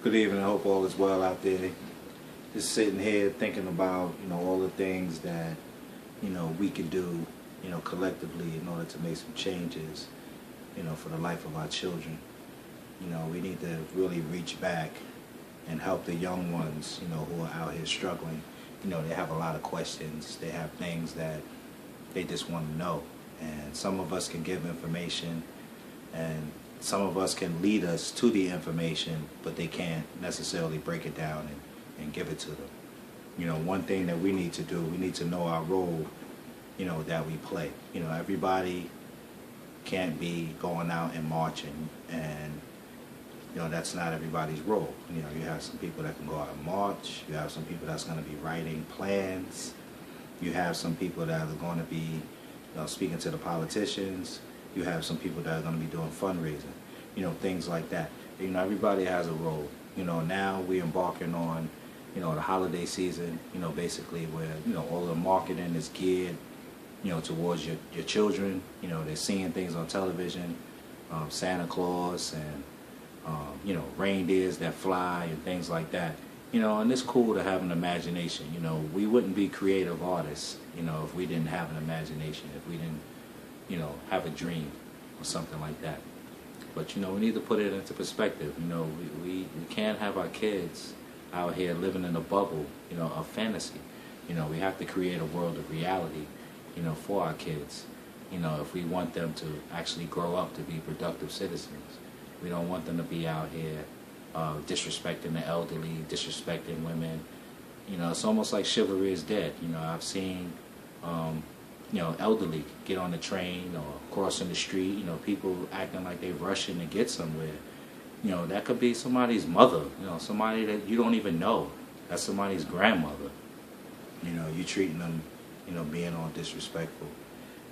Good evening. I hope all is well out there. Just sitting here thinking about, all the things that, we can do, collectively in order to make some changes, for the life of our children. We need to really reach back and help the young ones, who are out here struggling. They have a lot of questions. They have things that they just want to know. And some of us can give information, and some of us can lead us to the information, but they can't necessarily break it down and give it to them. One thing that we need to do, we need to know our role, that we play. Everybody can't be going out and marching, and that's not everybody's role. You have some people that can go out and march. You have some people that's going to be writing plans. You have some people that are going to be speaking to the politicians. You have some people that are going to be doing fundraising, things like that. Everybody has a role. Now we're embarking on, the holiday season, basically where, all the marketing is geared, towards your children. They're seeing things on television, Santa Claus and, reindeers that fly and things like that. And it's cool to have an imagination. We wouldn't be creative artists, if we didn't have an imagination, if we didn't, have a dream or something like that. But, we need to put it into perspective. We can't have our kids out here living in a bubble, of fantasy. We have to create a world of reality, for our kids, if we want them to actually grow up to be productive citizens. We don't want them to be out here disrespecting the elderly, disrespecting women. It's almost like chivalry is dead. I've seen, elderly get on the train or crossing the street, people acting like they're rushing to get somewhere. That could be somebody's mother, somebody that you don't even know. That's somebody's grandmother. You treating them, being all disrespectful.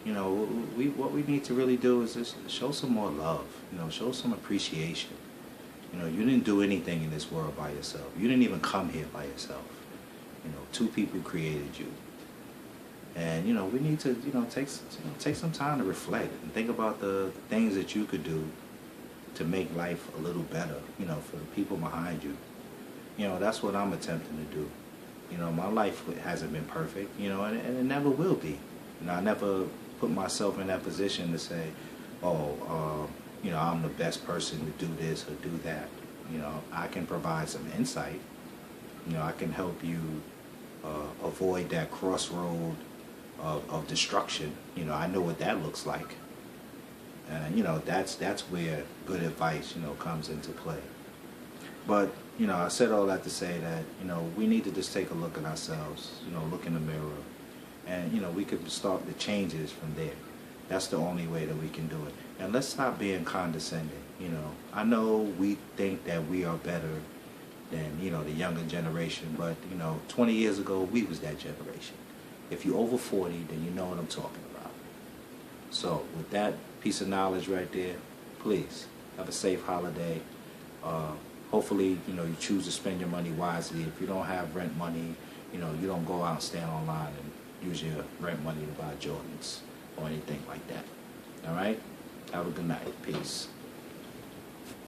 What we need to really do is just show some more love, show some appreciation. You didn't do anything in this world by yourself. You didn't even come here by yourself. Two people created you. And, we need to, take some time to reflect and think about the things that you could do to make life a little better, for the people behind you. That's what I'm attempting to do. My life hasn't been perfect, and it never will be. I never put myself in that position to say, I'm the best person to do this or do that. I can provide some insight. I can help you avoid that crossroad of destruction. I know what that looks like. And, that's where good advice, comes into play. But, I said all that to say that, we need to just take a look at ourselves, look in the mirror. And, we could start the changes from there. That's the only way that we can do it. And let's stop being condescending. I know we think that we are better than, the younger generation. But, 20 years ago, we was that generation. If you're over 40, then you know what I'm talking about. So, with that piece of knowledge right there, please, have a safe holiday. Hopefully, you choose to spend your money wisely. If you don't have rent money, you don't go out and stand online and use your rent money to buy Jordans or anything like that. All right? Have a good night. Peace.